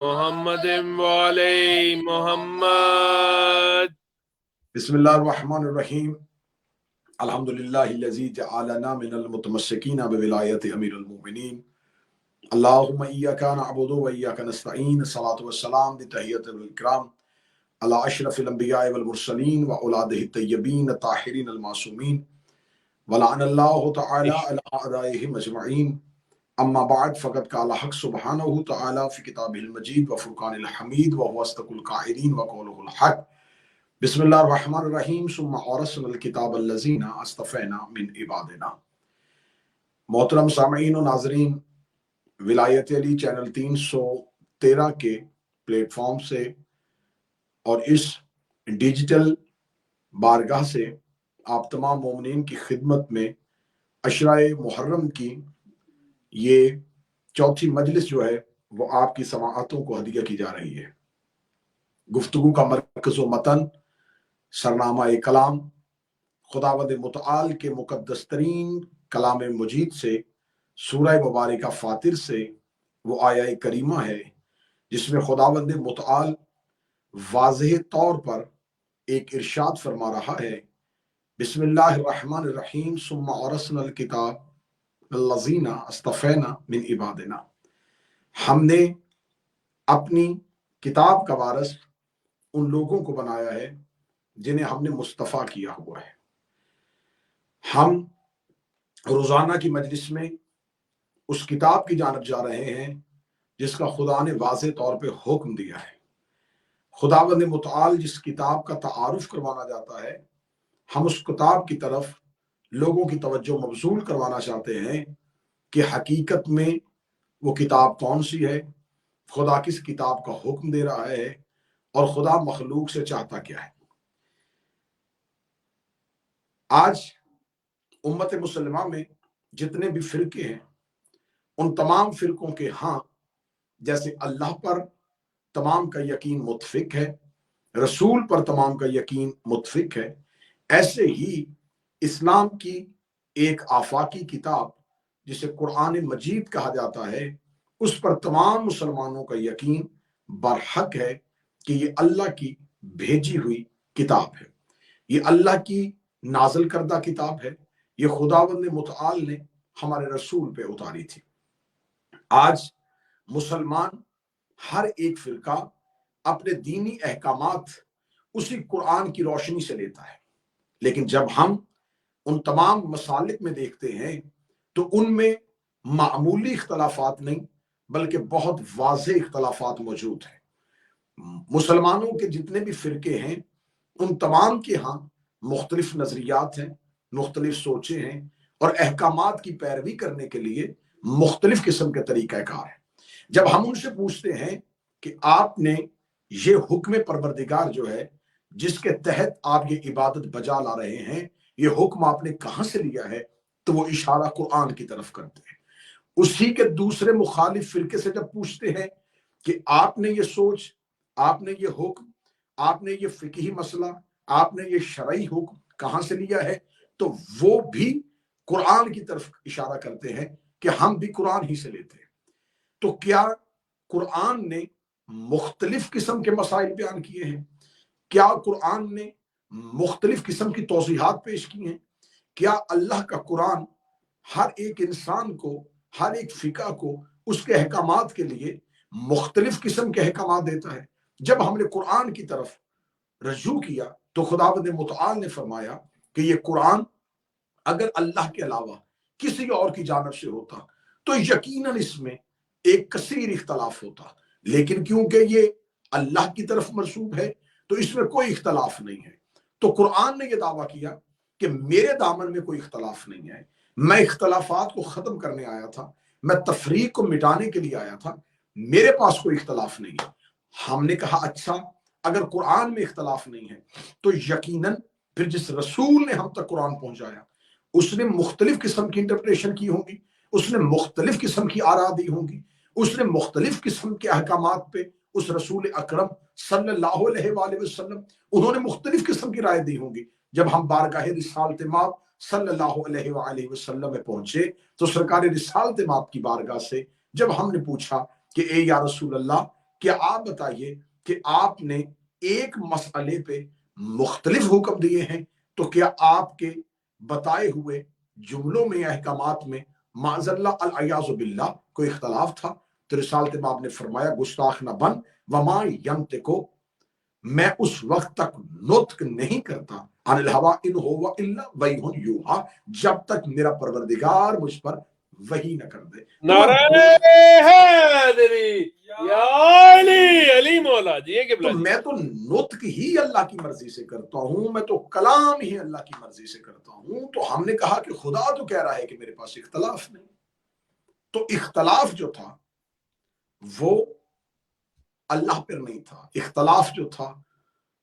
محمد وعلی محمد. بسم اللہ الرحمن الرحیم. الحمدللہ الذی جعلنا من المتمسکین بولایت امیر المؤمنین. اللہم ایاک نعبد و ایاک نستعین. الصلاۃ والسلام بتحیۃ الکرام علی اشرف الانبیاء والمرسلین واولادہ الطیبین الطاہرین المعصومین ولعن اللہ تعالی علی اعدائہم اجمعین. اما بعد فقد قال حق سبحانہ تعالی فی کتابہ المجید وفرقان الحمید وهو اصدق القائلین وقولہ الحق. بسم اللہ الرحمن الرحیم. ثم اورثنا الکتاب الذین اصطفینا من عبادنا. محترم سامعین و ناظرین، ولایت علی چینل 313 کے پلیٹ فارم سے اور اس ڈیجیٹل بارگاہ سے آپ تمام مومنین کی خدمت میں عشرۂ محرم کی یہ چوتھی مجلس جو ہے وہ آپ کی سماعتوں کو ہدیہ کی جا رہی ہے. گفتگو کا مرکز و متن سرنامہ کلام خداوند متعال کے مقدس ترین کلام مجید سے سورہ مبارکہ فاطر سے وہ آیہ کریمہ ہے جس میں خداوند متعال واضح طور پر ایک ارشاد فرما رہا ہے. بسم اللہ الرحمن الرحیم. ثم اورثنا الکتاب الذین اصطفینا من عبادنا. ہم نے اپنی کتاب کا وارث ان لوگوں کو بنایا ہے جنہیں ہم نے مصطفیٰ کیا ہوا ہے. ہم روزانہ کی مجلس میں اس کتاب کی جانب جا رہے ہیں جس کا خدا نے واضح طور پہ حکم دیا ہے. خداوند متعال جس کتاب کا تعارف کروانا جاتا ہے، ہم اس کتاب کی طرف لوگوں کی توجہ مبذول کروانا چاہتے ہیں کہ حقیقت میں وہ کتاب کون سی ہے، خدا کس کتاب کا حکم دے رہا ہے اور خدا مخلوق سے چاہتا کیا ہے. آج امت مسلمہ میں جتنے بھی فرقے ہیں ان تمام فرقوں کے ہاں جیسے اللہ پر تمام کا یقین متفق ہے، رسول پر تمام کا یقین متفق ہے، ایسے ہی اسلام کی ایک آفاقی کتاب جسے قرآن مجید کہا جاتا ہے اس پر تمام مسلمانوں کا یقین برحق ہے کہ یہ اللہ کی بھیجی ہوئی کتاب ہے، یہ اللہ کی نازل کردہ کتاب ہے، یہ خداوند متعال نے ہمارے رسول پہ اتاری تھی. آج مسلمان ہر ایک فرقہ اپنے دینی احکامات اسی قرآن کی روشنی سے لیتا ہے، لیکن جب ہم ان تمام مسالک میں دیکھتے ہیں تو ان میں معمولی اختلافات نہیں بلکہ بہت واضح اختلافات موجود ہیں. مسلمانوں کے جتنے بھی فرقے ہیں ان تمام کے ہاں مختلف نظریات ہیں، مختلف سوچیں ہیں اور احکامات کی پیروی کرنے کے لیے مختلف قسم کے طریقہ کار ہیں. جب ہم ان سے پوچھتے ہیں کہ آپ نے یہ حکم پروردگار جو ہے جس کے تحت آپ یہ عبادت بجا لا رہے ہیں، یہ حکم آپ نے کہاں سے لیا ہے، تو وہ اشارہ قرآن کی طرف کرتے ہیں. اسی کے دوسرے مخالف فرقے سے جب پوچھتے ہیں کہ آپ نے یہ سوچ، آپ نے یہ حکم، آپ نے یہ فقہی مسئلہ، آپ نے یہ شرعی حکم کہاں سے لیا ہے، تو وہ بھی قرآن کی طرف اشارہ کرتے ہیں کہ ہم بھی قرآن ہی سے لیتے ہیں. تو کیا قرآن نے مختلف قسم کے مسائل بیان کیے ہیں؟ کیا قرآن نے مختلف قسم کی توضیحات پیش کی ہیں؟ کیا اللہ کا قرآن ہر ایک انسان کو، ہر ایک فقہ کو اس کے احکامات کے لیے مختلف قسم کے احکامات دیتا ہے؟ جب ہم نے قرآن کی طرف رجوع کیا تو خداوند متعال نے فرمایا کہ یہ قرآن اگر اللہ کے علاوہ کسی اور کی جانب سے ہوتا تو یقیناً اس میں ایک کثیر اختلاف ہوتا، لیکن کیونکہ یہ اللہ کی طرف منسوب ہے تو اس میں کوئی اختلاف نہیں ہے. تو قرآن نے یہ دعویٰ کیا کہ میرے دامن میں کوئی اختلاف نہیں ہے، میں اختلافات کو ختم کرنے آیا تھا، میں تفریق کو مٹانے کے لیے آیا تھا، میرے پاس کوئی اختلاف نہیں ہے. ہم نے کہا اچھا اگر قرآن میں اختلاف نہیں ہے تو یقیناً پھر جس رسول نے ہم تک قرآن پہنچایا اس نے مختلف قسم کی انٹرپریشن کی ہوں گی، اس نے مختلف قسم کی آراء دی ہوں گی، اس نے مختلف قسم کے احکامات پہ اس رسول اکرم صلی اللہ علیہ وآلہ وسلم انہوں نے مختلف قسم کی رائے دی ہوں گی. جب ہم بارگاہ رسالت مآب صلی اللہ علیہ وآلہ وسلم میں پہنچے تو سرکار رسالت مآب کی بارگاہ سے جب ہم نے پوچھا کہ اے یا رسول اللہ کہ آپ بتائیے کہ آپ نے ایک مسئلے پہ مختلف حکم دیے ہیں، تو کیا آپ کے بتائے ہوئے جملوں میں یا احکامات میں معاذ اللہ العیاذ باللہ کوئی اختلاف تھا؟ تو رسالت باب نے فرمایا گستاخ نہ بن، وما ینطق، میں اس وقت تک نطق نہیں کرتا عن الہوا ان هو الا وحی یوحی، جب تک میرا پروردگار مجھ پر وحی نہ کر دے۔ تو میں نعرہ حیدری یا علی، علی مولا جی یہ قبلہ جی۔ میں تو نطق ہی اللہ کی مرضی سے کرتا ہوں، میں تو کلام ہی اللہ کی مرضی سے کرتا ہوں۔ تو ہم نے کہا کہ خدا تو کہہ رہا ہے کہ میرے پاس اختلاف نہیں۔ تو اختلاف جو تھا وہ اللہ پر نہیں تھا، اختلاف جو تھا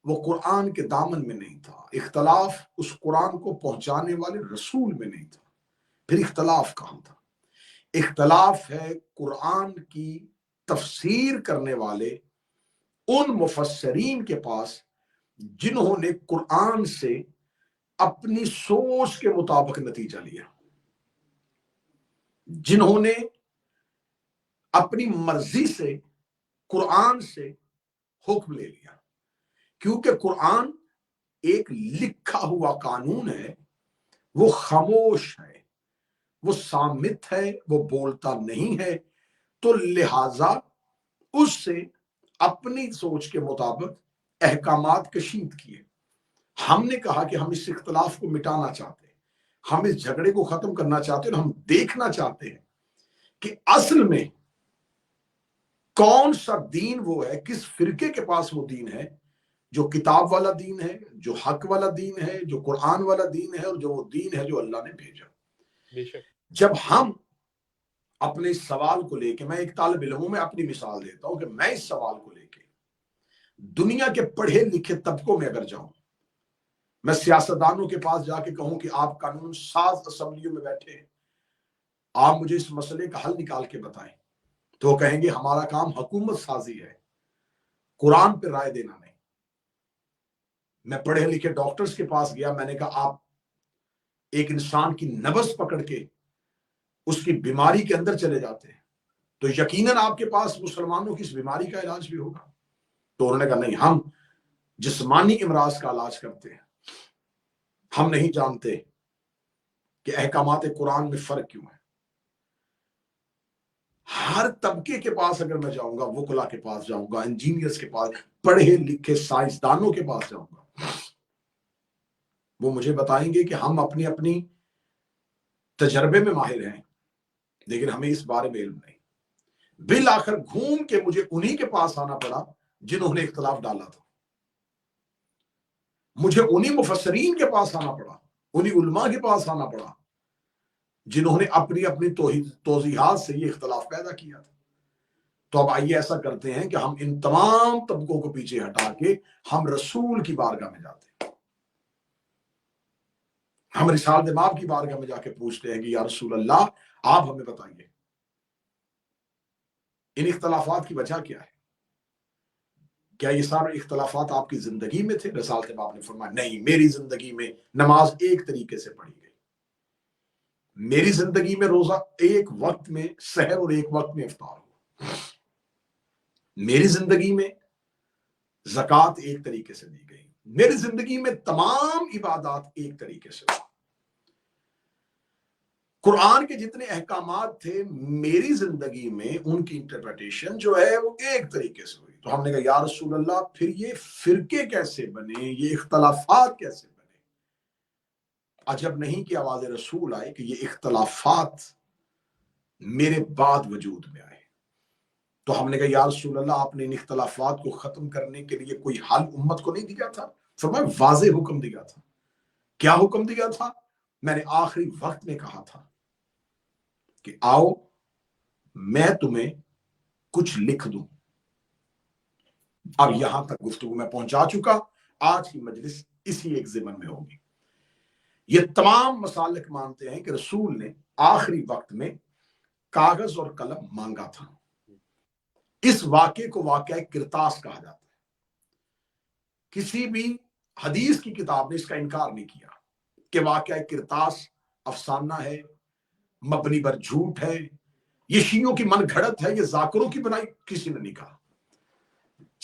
وہ قرآن کے دامن میں نہیں تھا، اختلاف اس قرآن کو پہنچانے والے رسول میں نہیں تھا۔ پھر اختلاف کہاں تھا؟ اختلاف ہے قرآن کی تفسیر کرنے والے ان مفسرین کے پاس جنہوں نے قرآن سے اپنی سوچ کے مطابق نتیجہ لیا، جنہوں نے اپنی مرضی سے قرآن سے حکم لے لیا، کیونکہ قرآن ایک لکھا ہوا قانون ہے، وہ خاموش ہے، وہ صامت ہے، وہ بولتا نہیں ہے، تو لہٰذا اس سے اپنی سوچ کے مطابق احکامات کشید کیے۔ ہم نے کہا کہ ہم اس اختلاف کو مٹانا چاہتے ہیں، ہم اس جھگڑے کو ختم کرنا چاہتے ہیں، اور ہم دیکھنا چاہتے ہیں کہ اصل میں کون سا دین وہ ہے، کس فرقے کے پاس وہ دین ہے جو کتاب والا دین ہے، جو حق والا دین ہے، جو قرآن والا دین ہے، اور جو وہ دین ہے جو اللہ نے بھیجا۔ بے شک۔ جب ہم اپنے اس سوال کو لے کے، میں ایک طالب علم ہوں، میں اپنی مثال دیتا ہوں کہ میں اس سوال کو لے کے دنیا کے پڑھے لکھے طبقوں میں اگر جاؤں، میں سیاستدانوں کے پاس جا کے کہوں کہ آپ قانون ساز اسمبلیوں میں بیٹھے ہیں، آپ مجھے اس مسئلے کا حل نکال کے بتائیں، تو وہ کہیں گے ہمارا کام حکومت سازی ہے، قرآن پہ رائے دینا نہیں۔ میں پڑھے لکھے ڈاکٹرز کے پاس گیا، میں نے کہا آپ ایک انسان کی نبض پکڑ کے اس کی بیماری کے اندر چلے جاتے ہیں، تو یقیناً آپ کے پاس مسلمانوں کی اس بیماری کا علاج بھی ہوگا۔ تو انہوں نے کہا نہیں، ہم جسمانی امراض کا علاج کرتے ہیں، ہم نہیں جانتے کہ احکامات قرآن میں فرق کیوں ہے۔ ہر طبقے کے پاس اگر میں جاؤں گا، وکلا کے پاس جاؤں گا، انجینئرز کے پاس، پڑھے لکھے سائنسدانوں کے پاس جاؤں گا، وہ مجھے بتائیں گے کہ ہم اپنی اپنی تجربے میں ماہر ہیں، لیکن ہمیں اس بارے میں علم نہیں۔ بالآخر گھوم کے مجھے انہی کے پاس آنا پڑا جنہوں نے اختلاف ڈالا تھا، مجھے انہی مفسرین کے پاس آنا پڑا، انہی علماء کے پاس آنا پڑا جنہوں نے اپنی اپنی توضیحات سے یہ اختلاف پیدا کیا تھا۔ تو اب آئیے ایسا کرتے ہیں کہ ہم ان تمام طبقوں کو پیچھے ہٹا کے ہم رسول کی بارگاہ میں جاتے ہیں، ہم رسالت باب کی بارگاہ میں جا کے پوچھتے ہیں کہ یا رسول اللہ آپ ہمیں بتائیے ان اختلافات کی وجہ کیا ہے؟ کیا یہ سارے اختلافات آپ کی زندگی میں تھے؟ رسالت باب نے فرمایا نہیں، میری زندگی میں نماز ایک طریقے سے پڑھی گئی، میری زندگی میں روزہ ایک وقت میں سحر اور ایک وقت میں افطار ہوا، میری زندگی میں زکوٰۃ ایک طریقے سے دی گئی، میری زندگی میں تمام عبادات ایک طریقے سے ہوئی۔ قرآن کے جتنے احکامات تھے میری زندگی میں ان کی انٹرپریٹیشن جو ہے وہ ایک طریقے سے ہوئی۔ تو ہم نے کہا یا رسول اللہ پھر یہ فرقے کیسے بنے، یہ اختلافات کیسے بنے؟ عجب نہیں کہ آواز رسول آئے کہ یہ اختلافات میرے بعد وجود میں آئے۔ تو ہم نے کہا یا رسول اللہ آپ نے ان اختلافات کو ختم کرنے کے لیے کوئی حل امت کو نہیں دیا تھا؟ فرمایا واضح حکم دیا تھا۔ کیا حکم دیا تھا؟ میں نے آخری وقت میں کہا تھا کہ آؤ میں تمہیں کچھ لکھ دوں۔ اب یہاں تک گفتگو میں پہنچا چکا، آج کی مجلس اسی ایک ضمن میں ہوگی۔ یہ تمام مسالک مانتے ہیں کہ رسول نے آخری وقت میں کاغذ اور قلم مانگا تھا۔ اس واقعے کو واقعہ کرتاس کہا جاتا ہے۔ کسی بھی حدیث کی کتاب نے اس کا انکار نہیں کیا کہ واقعہ کرتاس افسانہ ہے، مبنی بر جھوٹ ہے، یہ شیعوں کی من گھڑت ہے، یہ ذاکروں کی بنائی، کسی نے نہیں کہا۔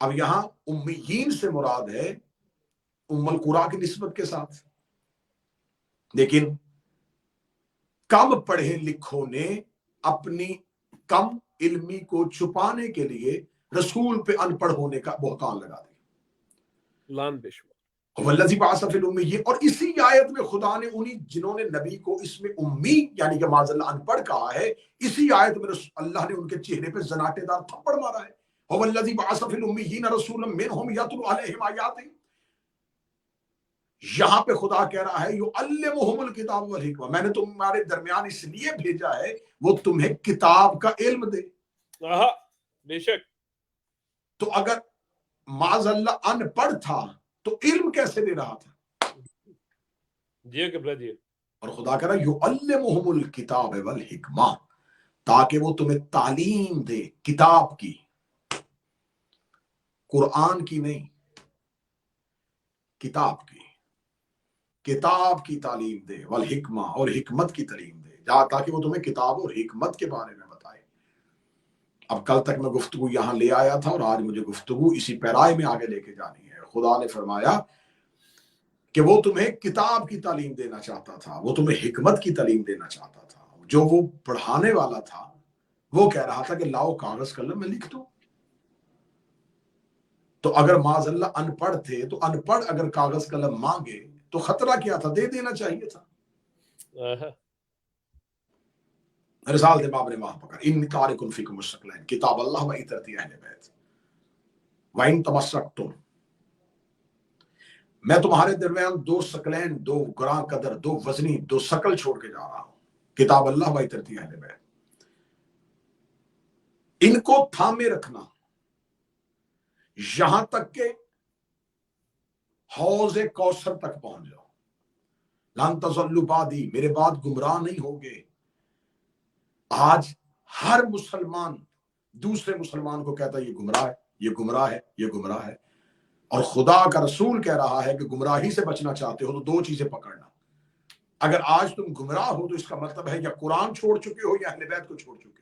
اب یہاں امیین سے مراد ہے ام القرا کی نسبت کے ساتھ، لیکن کم پڑھے لکھوں نے اپنی کم علمی کو چھپانے کے لیے رسول پہ ان پڑھ ہونے کا بہتان لگا دیا، لان بشمار والذی بعث فی الامیین، اور اسی آیت میں خدا نے انہی جنہوں نے نبی کو اس میں امی یعنی کہ معاذ اللہ ان پڑھ کہا ہے، اسی آیت میں اللہ نے ان کے چہرے پہ زناٹے دار تھپڑ مارا ہے، والذی بعث فی الامیین رسولا منہم یتلو علیہم آیاتہ، یہاں پہ خدا کہہ رہا ہے یعلمہم الکتاب والحکمہ، میں نے تمہارے درمیان اس لیے بھیجا ہے وہ تمہیں کتاب کا علم دے۔ بے شک، تو اگر معاذ اللہ ان پڑھ تھا تو علم کیسے دے رہا تھا؟ جی قبلہ جی، اور خدا کہہ رہا ہے یعلمہم الکتاب والحکمہ، تاکہ وہ تمہیں تعلیم دے کتاب کی، قرآن کی نہیں، کتاب کی، کتاب کی تعلیم دے، والحکمہ، اور حکمت کی تعلیم دے، تاکہ وہ تمہیں کتاب اور حکمت کے بارے میں بتائے۔ اب کل تک میں گفتگو یہاں لے آیا تھا اور آج مجھے گفتگو اسی پیرائے میں آگے لے کے جانی ہے۔ خدا نے فرمایا کہ وہ تمہیں کتاب کی تعلیم دینا چاہتا تھا، وہ تمہیں حکمت کی تعلیم دینا چاہتا تھا۔ جو وہ پڑھانے والا تھا وہ کہہ رہا تھا کہ لاؤ کاغذ قلم میں لکھ دو۔ تو اگر معاذ اللہ ان پڑھ تھے تو ان پڑھ اگر کاغذ قلم مانگے تو خطرہ کیا تھا؟ دے دینا چاہیے تھا۔ رسالت باب نے وہاں پکڑ ان تارکن فیکم الثقلین کتاب اللہ و اطاعت اہل بیت وَإِن تَمَسَّكْتُمْ، میں تمہارے درمیان دو ثقلین، دو گراں قدر، دو وزنی، دو ثقل چھوڑ کے جا رہا ہوں، کتاب اللہ و اطاعت اہل بیت، ان کو تھامے رکھنا یہاں تک کہ حوض کوثر تک پہنچ جاؤ۔ لن تضلوا بعدی، میرے بعد گمراہ نہیں ہوگے۔ آج ہر مسلمان دوسرے مسلمان کو کہتا ہے یہ گمراہ ہے، یہ گمراہ ہے، یہ گمراہ ہے، اور خدا کا رسول کہہ رہا ہے کہ گمراہی سے بچنا چاہتے ہو تو دو چیزیں پکڑنا۔ اگر آج تم گمراہ ہو تو اس کا مطلب ہے یا قرآن چھوڑ چکے ہو یا اہل بیت کو چھوڑ چکے ہو۔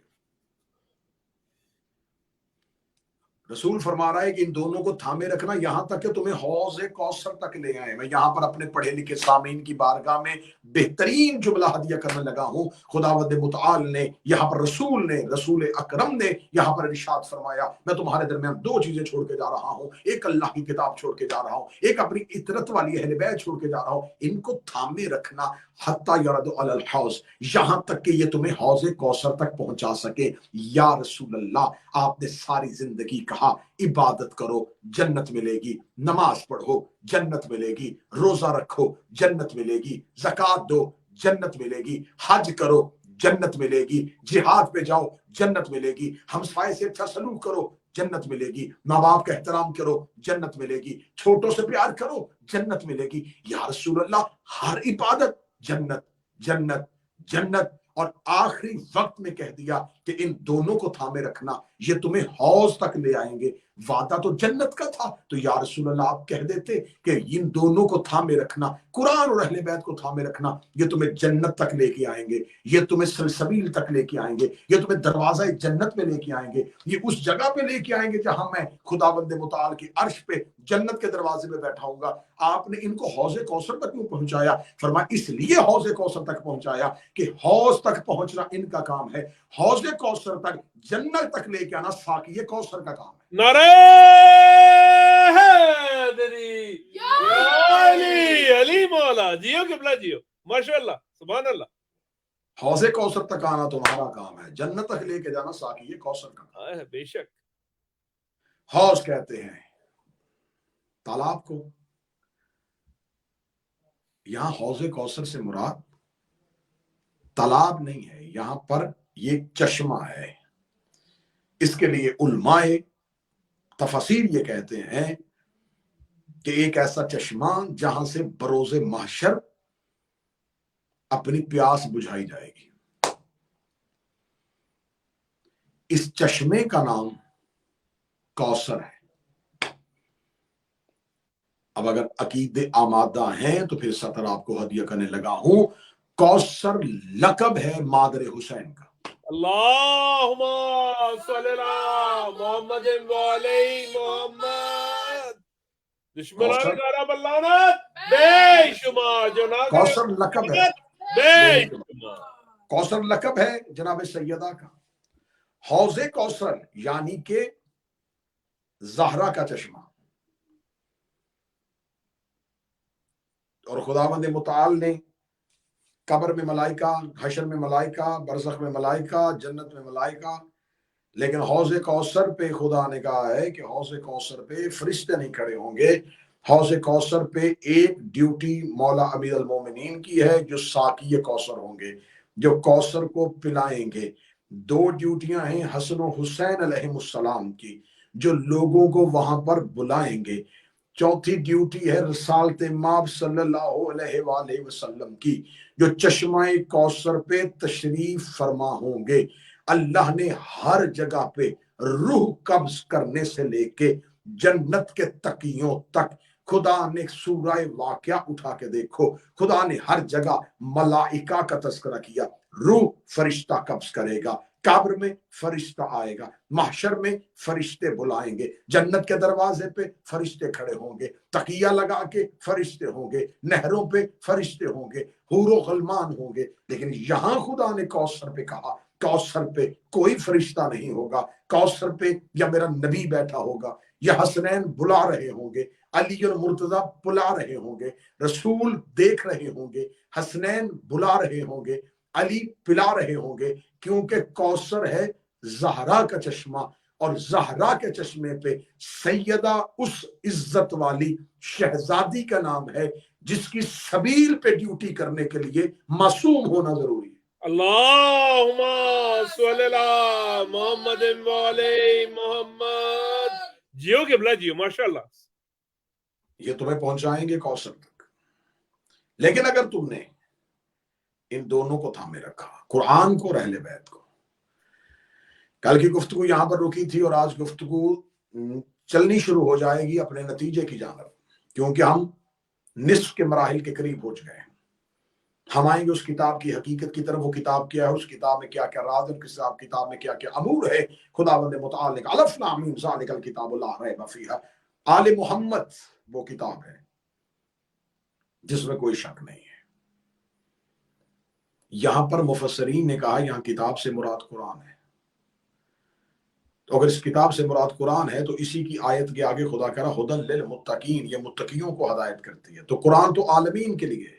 رسول فرما رہا ہے کہ ان دونوں کو تھامے رکھنا یہاں تک کہ تمہیں حوض کوثر تک لے آئے۔ میں یہاں پر اپنے پڑھے لکھے سامعین کی بارگاہ میں بہترین جملہ ہدیہ کرنے لگا ہوں۔ خداوند متعال نے یہاں پر رسول اکرم نے یہاں پر ارشاد فرمایا میں تمہارے درمیان دو چیزیں چھوڑ کے جا رہا ہوں، ایک اللہ کی کتاب چھوڑ کے جا رہا ہوں، ایک اپنی اطرت والی اہل بیت چھوڑ کے جا رہا ہوں۔ ان کو تھامے رکھنا حتی یرد علی الحوض، یہاں تک کہ یہ تمہیں حوض کوثر تک پہنچا سکے۔ یا رسول اللہ، آپ نے ساری زندگی کہا عبادت کرو جنت ملے گی، نماز پڑھو جنت ملے گی، روزہ رکھو جنت ملے گی، زکوٰۃ دو جنت ملے گی، حج کرو جنت ملے گی، جہاد پہ جاؤ جنت ملے گی، ہمسائے سے اچھا سلوک کرو جنت ملے گی، ماں باپ کا احترام کرو جنت ملے گی، چھوٹوں سے پیار کرو جنت ملے گی۔ یا رسول اللہ، ہر عبادت جنت جنت جنت، اور آخری وقت میں کہہ دیا کہ ان دونوں کو تھامے رکھنا، یہ تمہیں حوض تک لے آئیں گے۔ وعدہ تو جنت کا تھا، تو یا رسول اللہ آپ کہہ دیتے کہ ان دونوں کو تھامے رکھنا، قرآن اور اہل بیت کو تھامے رکھنا، یہ تمہیں جنت تک لے کے آئیں گے، یہ تمہیں سلسبیل تک لے کے آئیں گے، یہ تمہیں دروازہ جنت میں لے کے آئیں گے، یہ اس جگہ پہ لے کے آئیں گے جہاں میں خداوند متعال کی عرش پہ جنت کے دروازے پہ بیٹھا ہوں گا۔ آپ نے ان کو حوض کوثر تک کیوں پہنچایا؟ فرمایا اس لیے حوض کوثر تک پہنچایا کہ حوض تک پہنچنا ان کا کام ہے، حوض کوثر تک جنت تک لے کے آنا ساقی کوثر کا کام ہے۔ نعرہ حیدری یا علی، علی مولا، جیو قبلہ جیو، ماشاءاللہ سبحان اللہ۔ حوض کوثر تک آنا تمہارا کام ہے، جنت تک لے کے جانا ساقی کوثر کا کام ہے۔ بے شک، حوض کہتے ہیں تالاب کو، یہاں حوض کوثر سے مراد تالاب نہیں ہے، یہاں پر یہ چشمہ ہے۔ اس کے لیے علماء تفسیر یہ کہتے ہیں کہ ایک ایسا چشمہ جہاں سے بروز محشر اپنی پیاس بجھائی جائے گی۔ اس چشمے کا نام کوثر ہے۔ اب اگر عقیدے آمادہ ہیں تو پھر سطر آپ کو ہدیہ کرنے لگا ہوں۔ کوثر لقب ہے مادر حسین کا۔ اللہم صلی اللہ محمد و علی محمد۔ دشمنان کوثر کا رب اللعنت بے شمار، جو نہ کرے کوثر لقب ہے بے لوگوں کے شمار۔ کوثر لقب ہے جناب سیدہ کا. حوض کوثر یعنی کہ زہرا کا چشمہ. اور خداوند متعال نے قبر میں ملائکہ، حشر میں ملائکہ، برزخ میں ملائکہ، جنت میں ملائکہ، لیکن حوض کوثر پہ خدا نے کہا ہے کہ حوض کوثر پہ فرشتے نہیں کھڑے ہوں گے. حوض کوثر پہ ایک ڈیوٹی مولا امیر المومنین کی ہے جو ساقی کوثر ہوں گے، جو کوثر کو پلائیں گے. دو ڈیوٹیاں ہیں حسن و حسین علیہ السلام کی جو لوگوں کو وہاں پر بلائیں گے. چوتھی ڈیوٹی ہے رسالت ماب صلی اللہ علیہ وآلہ وسلم کی جو چشمہ کوثر پہ تشریف فرما ہوں گے. اللہ نے ہر جگہ پہ روح قبض کرنے سے لے کے جنت کے تقیوں تک خدا نے سورہ واقعہ اٹھا کے دیکھو، خدا نے ہر جگہ ملائکہ کا تذکرہ کیا. روح فرشتہ قبض کرے گا، قبر میں فرشتہ آئے گا، محشر میں فرشتے بلائیں گے، جنت کے دروازے پہ فرشتے کھڑے ہوں گے، تقیہ لگا کے فرشتے ہوں گے، نہروں پہ فرشتے ہوں گے، حور و غلمان ہوں گے. لیکن یہاں خدا نے کوثر پہ کہا کوثر پہ کوئی فرشتہ نہیں ہوگا، کوثر پہ یا میرا نبی بیٹھا ہوگا، یا حسنین بلا رہے ہوں گے، علی المرتضی بلا رہے ہوں گے، رسول دیکھ رہے ہوں گے، حسنین بلا رہے ہوں گے، علی پلا رہے ہوں گے. کیونکہ کوثر ہے زہرا کا چشمہ، اور زہرا کے چشمے پہ سیدہ اس عزت والی شہزادی کا نام ہے جس کی سبیل پہ ڈیوٹی کرنے کے لیے معصوم ہونا ضروری ہے. اللہم صلی اللہ محمد وعلی محمد. جیو قبلہ جیو، ماشاءاللہ. یہ تمہیں پہنچائیں گے کوثر تک. لیکن اگر تم نے ان دونوں کو تھامے رکھا، قرآن کو، اہل بیت کو. کل کی گفتگو یہاں پر رکی تھی اور آج گفتگو چلنی شروع ہو جائے گی اپنے نتیجے کی جانب، کیونکہ ہم نصف کے مراحل کے قریب پہنچ گئے ہیں. ہم آئیں گے اس کتاب کی حقیقت کی طرف. وہ کتاب کیا ہے، اس کتاب میں کیا کیا راز ہے، اس کتاب میں کیا کیا امور ہے. خداوند متعال نے کہا الف لام میم ذالک الکتاب لا ریب فیہ. آل محمد وہ کتاب ہے جس میں کوئی شک نہیں ہے. یہاں پر مفسرین نے کہا یہاں کتاب سے مراد قرآن ہے. تو اگر اس کتاب سے مراد قرآن ہے تو اسی کی آیت کے آگے خدا کہہ رہا ہدی للمتقین، یہ متقیوں کو ہدایت کرتی ہے. تو قرآن تو عالمین کے لیے ہے.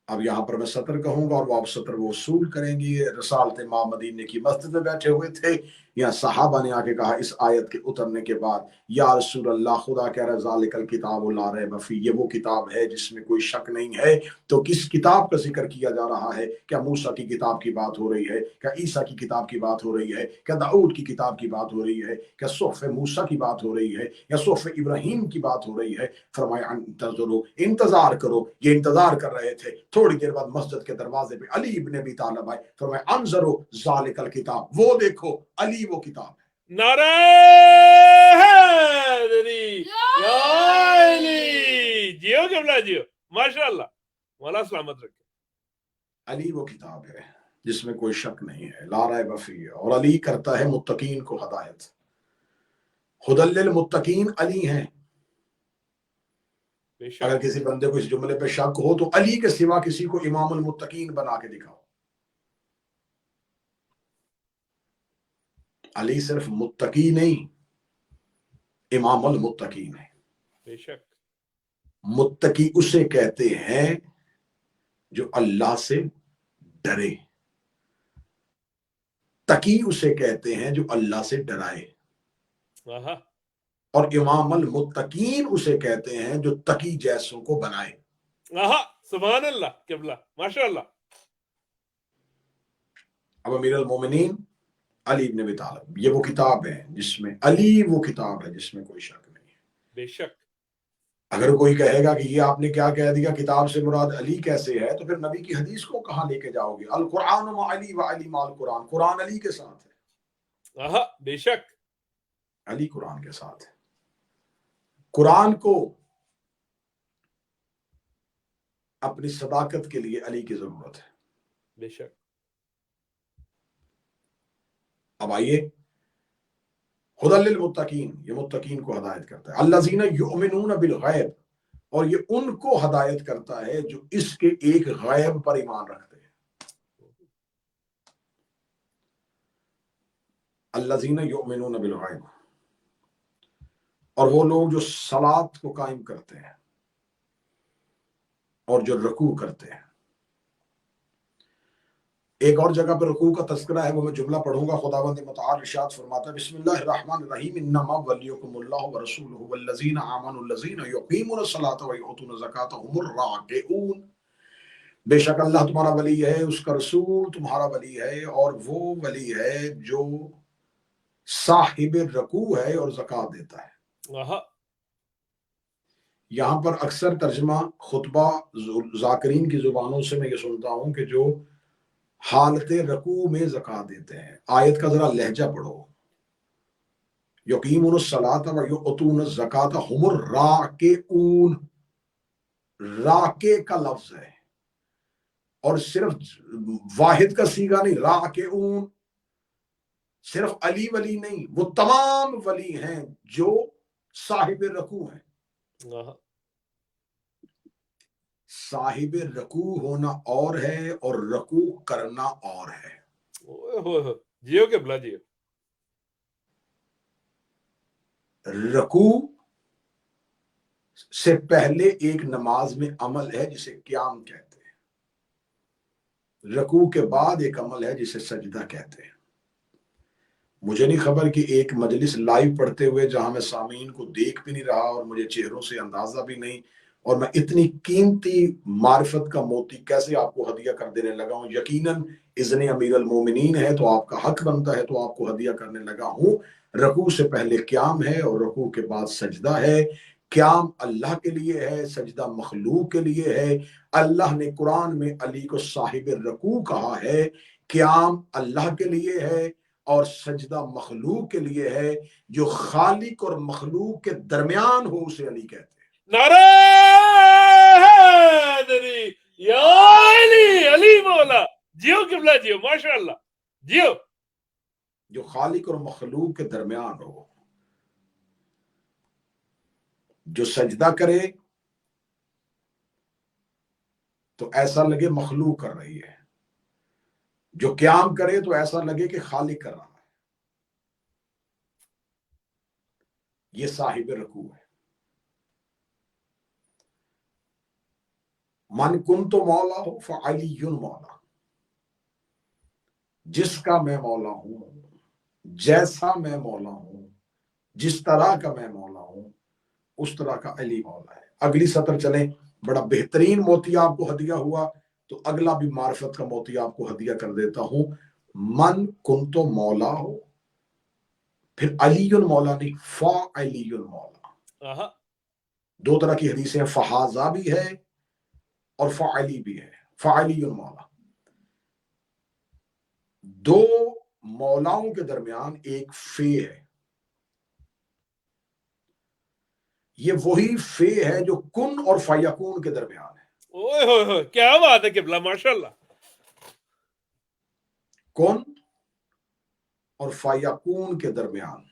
اب یہاں پر میں سطر کہوں گا اور وہ آپ سطر وہ وصول کریں گی. رسالت امام مدینے کی مسجد میں بیٹھے ہوئے تھے، یا صحابہ نے آ کے کہا اس آیت کے اترنے کے بعد یا رسول اللہ، خدا کہہ رہا ہے ذالک الکتاب لا ریب فیہ، یہ وہ کتاب ہے جس میں کوئی شک نہیں ہے. تو کس کتاب کا ذکر کیا جا رہا ہے؟ کیا موسیٰ کی کتاب کی بات ہو رہی ہے؟ کیا عیسیٰ کی کتاب کی بات ہو رہی ہے؟ کیا داؤد کی کتاب کی بات ہو رہی ہے؟ کیا صحف موسیٰ کی بات ہو رہی ہے؟ یا صحف ابراہیم کی بات ہو رہی ہے؟ فرمایا انتظروا، انتظار کرو. یہ انتظار کر رہے تھے. تھوڑی دیر بعد مسجد کے دروازے پہ علی ابن ابی طالب آئے. فرمایا انظروا ذالک الکتاب، وہ دیکھو علی وہ کتاب ہے. نعرہ حیدری یا علی. جیو قبلہ جیو، ماشاءاللہ. مولا سلامت رکھے. علی وہ کتاب ہے جس میں کوئی شک نہیں ہے، لا ریب فیہ. اور علی کرتا ہے متقین کو ہدایت. ہدی للمتقین علی ہیں. بے شک. اگر کسی بندے کو اس جملے پہ شک ہو تو علی کے سوا کسی کو امام المتقین بنا کے دکھاؤ. علی صرف متقی نہیں، امام المتقین ہے. بے شک. متقی اسے کہتے ہیں جو اللہ سے ڈرے، تقی اسے کہتے ہیں جو اللہ سے ڈرائے، آہا. اور امام المتقین اسے کہتے ہیں جو تقی جیسوں کو بنائے. آہا سبحان اللہ قبلہ، ماشاءاللہ. اب امیر المومنین علی ابن ابی طالب، یہ وہ کتاب ہے جس میں علی وہ کتاب ہے جس میں کوئی شک نہیں ہے. بے شک. اگر کوئی کہے گا کہ یہ آپ نے کیا کہہ دیا، کتاب سے مراد علی کیسے ہے، تو پھر نبی کی حدیث کو کہاں لے کے جاؤ گے؟ القرآن مع علی و علی مع القرآن، قرآن علی کے ساتھ ہے. آہا بے شک. علی قرآن کے ساتھ ہے. قرآن کو اپنی صداقت کے لیے علی کی ضرورت ہے. بے شک. اب آئیے ہدی للمتقین، یہ متقین کو ہدایت کرتا ہے. الذین یؤمنون بالغیب، اور یہ ان کو ہدایت کرتا ہے جو اس کے ایک غیب پر ایمان رکھتے ہیں. الذین یؤمنون بالغیب، اور وہ لوگ جو صلاۃ کو قائم کرتے ہیں اور جو رکوع کرتے ہیں. ایک اور جگہ پر رکوع کا تذکرہ ہے، وہ میں جملہ پڑھوں گا. خداوند متعال ارشاد فرماتا ہے بسم اللہ الرحمن الرحیم انما ولیکم اللہ ورسولہ والذین آمنوا الذین یقیمون الصلاۃ ویؤتون الزکاۃ هم الراکعون. بے شک اللہ تمہارا ولی ہے، اس کا رسول تمہارا ولی ہے، اور وہ ولی ہے جو صاحب رکوع ہے اور زکوٰۃ دیتا ہے. یہاں پر اکثر ترجمہ خطبہ ذاکرین کی زبانوں سے میں یہ سنتا ہوں کہ جو حالت رکوع میں زکوٰۃ دیتے ہیں. آیت کا ذرا لہجہ پڑھو. یقیمون الصلاۃ ویؤتون الزکاۃ هم الراکعون. راکع کا لفظ ہے، اور صرف واحد کا صیغہ نہیں، راکعون. صرف علی ولی نہیں، وہ تمام ولی ہیں جو صاحب رکوع ہیں. صاحب رکوع ہونا اور ہے اور رکوع کرنا اور ہے. جیو کہ بلا جیو. رکوع سے پہلے ایک نماز میں عمل ہے جسے قیام کہتے ہیں. رکوع کے بعد ایک عمل ہے جسے سجدہ کہتے ہیں. مجھے نہیں خبر کہ ایک مجلس لائیو پڑھتے ہوئے جہاں میں سامعین کو دیکھ بھی نہیں رہا اور مجھے چہروں سے اندازہ بھی نہیں، اور میں اتنی قیمتی معرفت کا موتی کیسے آپ کو ہدیہ کر دینے لگا ہوں. یقیناً اذن امیر المومنین ہے تو آپ کا حق بنتا ہے، تو آپ کو ہدیہ کرنے لگا ہوں. رکوع سے پہلے قیام ہے اور رکوع کے بعد سجدہ ہے. قیام اللہ کے لیے ہے، سجدہ مخلوق کے لیے ہے. اللہ نے قرآن میں علی کو صاحب رکوع کہا ہے. قیام اللہ کے لیے ہے اور سجدہ مخلوق کے لیے ہے. جو خالق اور مخلوق کے درمیان ہو اسے علی کہتے ہیں. نعرہ حیدری یا علی، علی مولا. جیو قبلہ جیو، ماشاء اللہ جیو. جو خالق اور مخلوق کے درمیان ہو، جو سجدہ کرے تو ایسا لگے مخلوق کر رہی ہے، جو قیام کرے تو ایسا لگے کہ خالق کر رہا ہے. یہ صاحب رکوع ہے. من کنت مولا ہو فعلی مولا. جس کا میں مولا ہوں، جیسا میں مولا ہوں، جس طرح کا میں مولا ہوں، اس طرح کا علی مولا ہے. اگلی سطر چلیں. بڑا بہترین موتی آپ کو ہدیہ ہوا، تو اگلا بھی معرفت کا موتی آپ کو ہدیہ کر دیتا ہوں. من کنت مولا ہو، پھر علی مولا نہیں، فعلی مولا. دو طرح کی حدیثیں، فہذا بھی ہے اور فعلی بھی ہے. فعلی مولا. دو مولاؤں کے درمیان ایک فے ہے. یہ وہی فے ہے جو کن اور فیکون کے درمیان ہے. اوئے ہوئے ہوئے، کیا بات ہے قبلہ، ماشاء اللہ. کن اور فیکون کے درمیان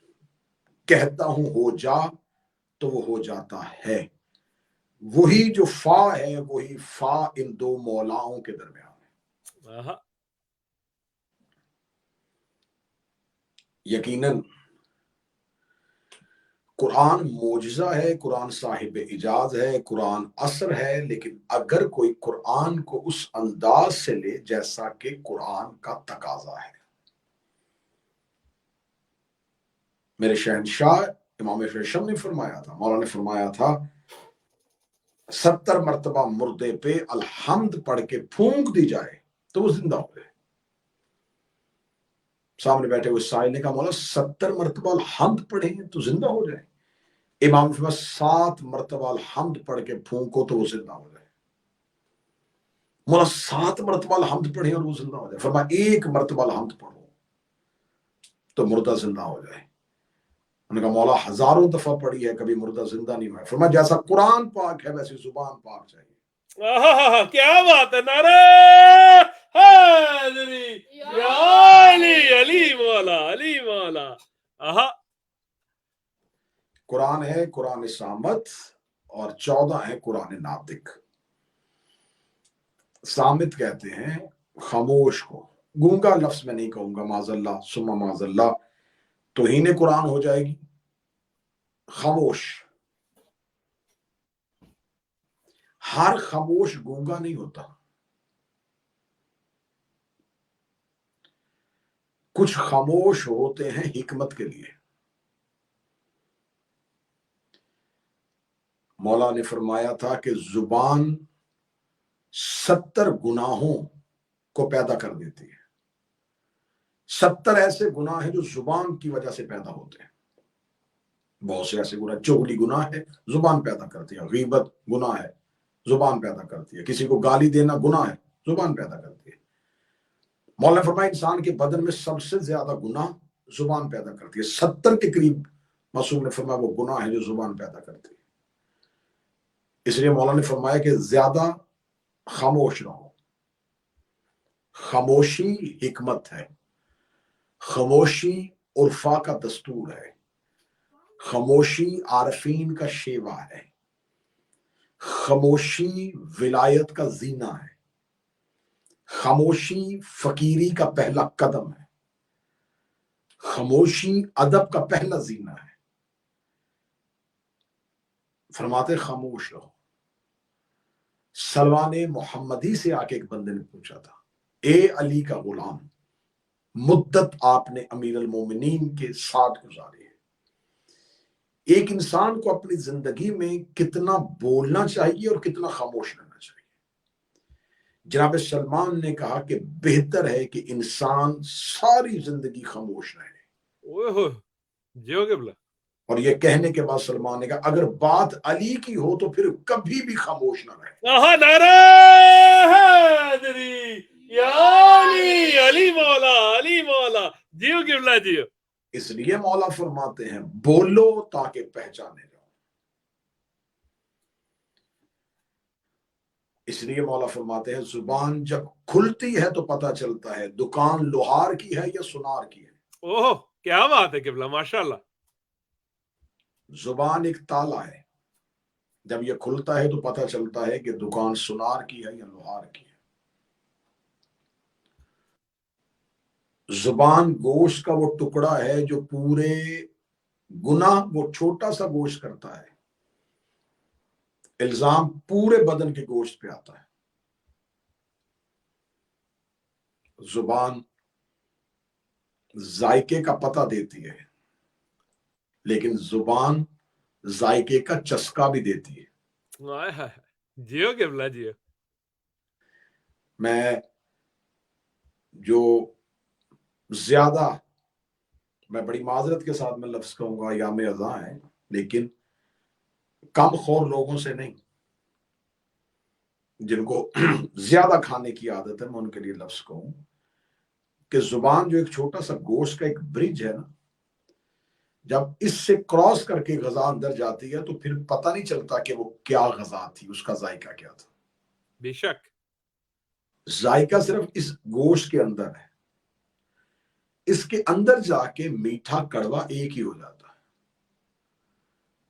کہتا ہوں ہو جا تو وہ ہو جاتا ہے. وہی جو فا ہے وہی فا ان دو مولاؤں کے درمیان ہے. یقیناً قرآن معجزہ ہے، قرآن صاحب اعجاز ہے، قرآن اثر ہے. لیکن اگر کوئی قرآن کو اس انداز سے لے جیسا کہ قرآن کا تقاضا ہے. میرے شہنشاہ امام ریشم نے فرمایا تھا، مولا نے فرمایا تھا 70 مرتبہ مردے پہ الحمد پڑھ کے پھونک دی جائے تو وہ زندہ ہو جائے. سامنے بیٹھے ہوئے سائل نے کہا مولا 70 مرتبہ الحمد پڑھیں تو زندہ ہو جائے. امام نے فرمایا 7 مرتبہ الحمد پڑھ کے پھونکو تو وہ زندہ ہو جائے. مولا 7 مرتبہ الحمد پڑھیں اور وہ زندہ ہو جائے. فرمایا 1 مرتبہ الحمد پڑھو تو مردہ زندہ ہو جائے. انہوں نے کہا مولا ہزاروں دفعہ پڑھی ہے کبھی مردہ زندہ نہیں ہوا ہے. فرمایا جیسا قرآن پاک ہے ویسی زبان پاک چاہیے. کیا بات ہے. نعرہ حیدری یا علی، علی مولا، علی مولا. قرآن ہے قرآن صامت اور 14 ہے قرآن ناطق۔ صامت کہتے ہیں خاموش کو، گونگا لفظ میں نہیں کہوں گا، معاذ اللہ ثم معاذ اللہ توہین قرآن ہو جائے گی۔ خاموش، ہر خاموش گونگا نہیں ہوتا، کچھ خاموش ہوتے ہیں حکمت کے لیے۔ مولا نے فرمایا تھا کہ زبان 70 گناہوں کو پیدا کر دیتی ہے۔ 70 ایسے گناہ ہیں جو زبان کی وجہ سے پیدا ہوتے ہیں۔ بہت سے ایسے گناہ، چغلی گناہ ہے زبان پیدا کرتی ہے، غیبت گناہ ہے زبان پیدا کرتی ہے، کسی کو گالی دینا گناہ ہے زبان پیدا کرتی ہے۔ مولا نے فرمایا انسان کے بدن میں سب سے زیادہ گناہ زبان پیدا کرتی ہے، 70 کے قریب معصوم نے فرمایا وہ گناہ ہے جو زبان پیدا کرتی ہے۔ اس لیے مولا نے فرمایا کہ زیادہ خاموش رہو۔ خاموشی حکمت ہے، خاموشی عرفا کا دستور ہے، خاموشی عارفین کا شیوا ہے، خاموشی ولایت کا زینہ ہے، خاموشی فقیری کا پہلا قدم ہے، خاموشی ادب کا پہلا زینہ ہے۔ فرماتے خاموش رہو۔ سلمان محمدی سے آ کے ایک بندے نے پوچھا تھا، اے علی کا غلام، مدت آپ نے امیر المومنین کے ساتھ گزاری ہے، ایک انسان کو اپنی زندگی میں کتنا بولنا چاہیے اور کتنا خاموش رہنا چاہیے؟ جناب سلمان نے کہا کہ بہتر ہے کہ انسان ساری زندگی خاموش رہے۔ اوہ ہوئے، جیو قبلہ۔ اور یہ کہنے کے بعد سلمان نے کہا اگر بات علی کی ہو تو پھر کبھی بھی خاموش نہ رہے۔ نعرہ حیدری، یا علی، علی مولا، علی مولا، جیو قبلہ جیو۔ اس لیے مولا فرماتے ہیں بولو تاکہ پہچانے جاؤ۔ اس لیے مولا فرماتے ہیں زبان جب کھلتی ہے تو پتہ چلتا ہے دکان لوہار کی ہے یا سنار کی ہے۔ اوہ کیا بات ہے قبلہ، ماشاءاللہ۔ زبان ایک تالا ہے، جب یہ کھلتا ہے تو پتہ چلتا ہے کہ دکان سنار کی ہے یا لوہار کی ہے۔ زبان گوشت کا وہ ٹکڑا ہے جو پورے گناہ وہ چھوٹا سا گوشت کرتا ہے، الزام پورے بدن کے گوشت پہ آتا ہے۔ زبان ذائقے کا پتہ دیتی ہے، لیکن زبان ذائقے کا چسکا بھی دیتی ہے۔ جیو قبلہ جیو۔ میں جو زیادہ، میں بڑی معذرت کے ساتھ میں لفظ کہوں گا یا میں اذاں ہے، لیکن کم خور لوگوں سے نہیں، جن کو زیادہ کھانے کی عادت ہے، میں ان کے لیے لفظ کہوں کہ زبان جو ایک چھوٹا سا گوشت کا ایک برج ہے نا، جب اس سے کراس کر کے غذا اندر جاتی ہے تو پھر پتہ نہیں چلتا کہ وہ کیا غذا تھی، اس کا ذائقہ کیا تھا۔ بے شک ذائقہ صرف اس گوشت کے اندر ہے، اس کے اندر جا کے میٹھا کڑوا ایک ہی ہو جاتا ہے۔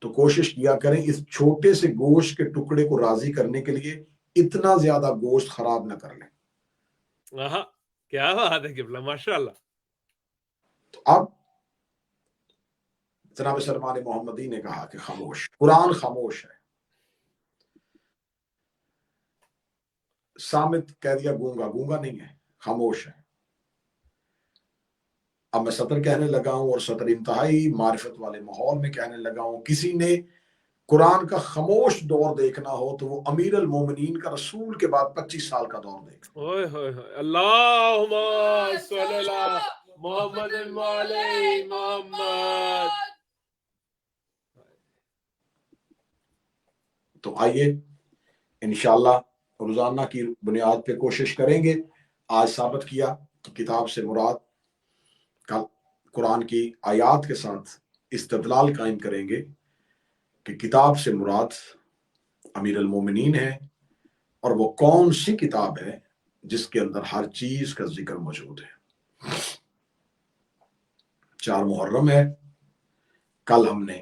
تو کوشش کیا کریں اس چھوٹے سے گوشت کے ٹکڑے کو راضی کرنے کے لیے اتنا زیادہ گوشت خراب نہ کر لیں۔ کیا بات ہے قبلہ، ماشاءاللہ۔ تو اب جناب سلمان محمدی نے کہا کہ خاموش، قرآن خاموش ہے۔ صامت کہہ دیا گونگا، گونگا نہیں ہے، خاموش ہے۔ اب میں سطر کہنے لگا ہوں اور سطر انتہائی معرفت والے ماحول میں کہنے لگا ہوں، کسی نے قرآن کا خاموش دور دیکھنا ہو تو وہ امیر المومنین کا رسول کے بعد 25 سال کا دور دیکھنا۔ اوئے ہوئے ہوئے، اللہم صلی اللہ محمد علی محمد۔ تو آئیے انشاءاللہ روزانہ کی بنیاد پہ کوشش کریں گے۔ آج ثابت کیا کہ کتاب سے مراد، کل قرآن کی آیات کے ساتھ استدلال قائم کریں گے کہ کتاب سے مراد امیر المومنین ہے، اور وہ کون سی کتاب ہے جس کے اندر ہر چیز کا ذکر موجود ہے۔ 4 محرم ہے، کل ہم نے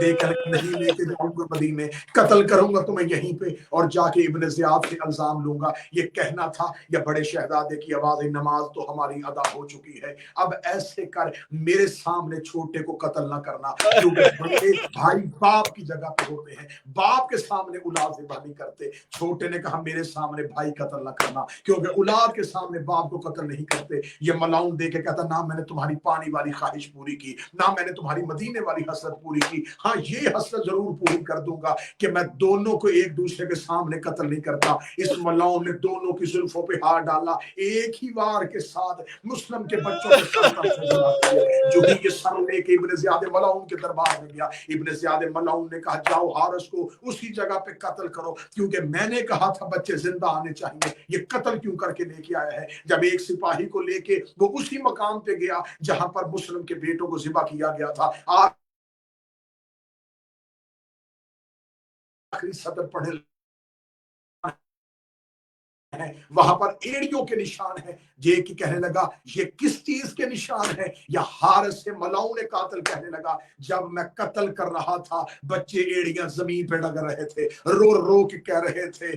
دے کر نہیں لے کے جاؤں گا مدینے، قتل کروں گا تمہیں یہیں پہ اور جا کے ابن زیاد سے الزام لوں گا. یہ کہنا تھا. یا بڑے شہزادے کی آواز، نماز تو ہماری ادا ہو چکی ہے، اب ایسے کر میرے سامنے چھوٹے کو قتل نہ کرنا، کیونکہ بڑے بھائی باپ کی جگہ پہ ہوتے ہیں، باپ کے سامنے اولاد ذبح نہیں کرتے. چھوٹے نے کہا میرے سامنے بھائی قتل نہ کرنا، کیونکہ اولاد کے سامنے باپ کو قتل نہیں کرتے. یہ ملاؤن دے کے کہتا نہ میں نے تمہاری پانی والی خواہش پوری کی، نہ میں نے تمہاری مدینے والی حسرت پوری کی، ہاں یہ حسرت ضرور پوری کر دوں گا کہ میں دونوں کو ایک دوسرے کے سامنے قتل نہیں کرتا. اس ملاؤن نے دونوں کی زلفوں پہ ہاتھ ڈالا، ایک ہی وار کے ساتھ مسلم کے بچوں کے سر پر سے جلا دیے. جو ہی یہ سر لے کے ابن زیاد ملاؤن کے دربار میں گیا، ابن زیاد ملاؤن نے کہا جاؤ حارث کو اسی جگہ پہ قتل کرو، کیونکہ میں نے کہا تھا بچے زندہ آنے چاہیے، یہ قتل کیوں کر کے لے کے آیا ہے. جب ایک سپاہی کو لے کے وہ اسی مقام پہ گیا جہاں پر مسلم کے بیٹوں کو ذبح کیا گیا تھا، آخری صدر پڑھے ہیں، وہاں پر ایڑیوں کے نشان ہیں. یہ کہ کہنے لگا یہ کس چیز کے نشان ہیں؟ یا حارث سے ملاؤن قاتل کہنے لگا جب میں قتل کر رہا تھا بچے ایڑیاں زمین پہ لگ رہے تھے، رو رو کے کہہ رہے تھے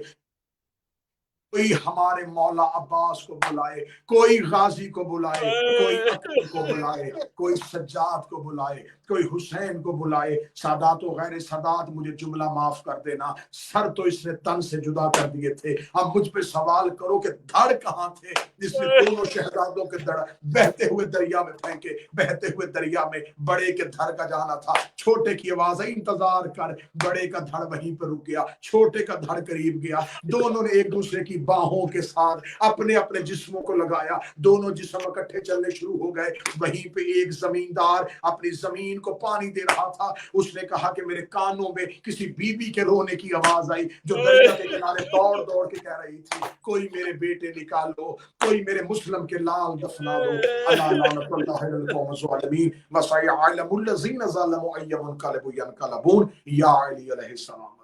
کوئی ہمارے مولا عباس کو بلائے، کوئی غازی کو بلائے، کوئی اکبر کو بلائے، کوئی سجاد کو بلائے، کوئی حسین کو بلائے. سادات و غیر سادات مجھے جملہ معاف کر دینا، سر تو اس نے تن سے جدا کر دیے تھے. اب مجھ پہ سوال کرو کہ دھڑ کہاں تھے جس نے دونوں شہزادوں کے دھڑ بہتے ہوئے دریا میں پھینکے. بہتے ہوئے دریا میں بڑے کے دھڑ کا جانا تھا. چھوٹے کی آواز ہے انتظار کر، بڑے کا دھڑ وہیں پر رک گیا، چھوٹے کا دھڑ قریب گیا. دونوں نے ایک دوسرے کی باہوں کے ساتھ اپنے اپنے جسموں کو لگایا، دونوں جسم اکٹھے چلنے شروع ہو گئے. وہیں پہ ایک زمیندار اپنی زمین کو پانی دے رہا تھا. اس نے کہا کہ میرے کانوں میں کسی بی بی کے رونے کی آواز آئی جو دریا کے کنارے دوڑ دوڑ کے کہہ رہی تھی کوئی میرے بیٹے نکالو، کوئی میرے مسلم کے لال دفنا دو. اللہ لعنت اللہ علی القوم الظالمین وسيعلم الذين ظلموا أي منقلب ينقلبون. یا علی علیہ السلام.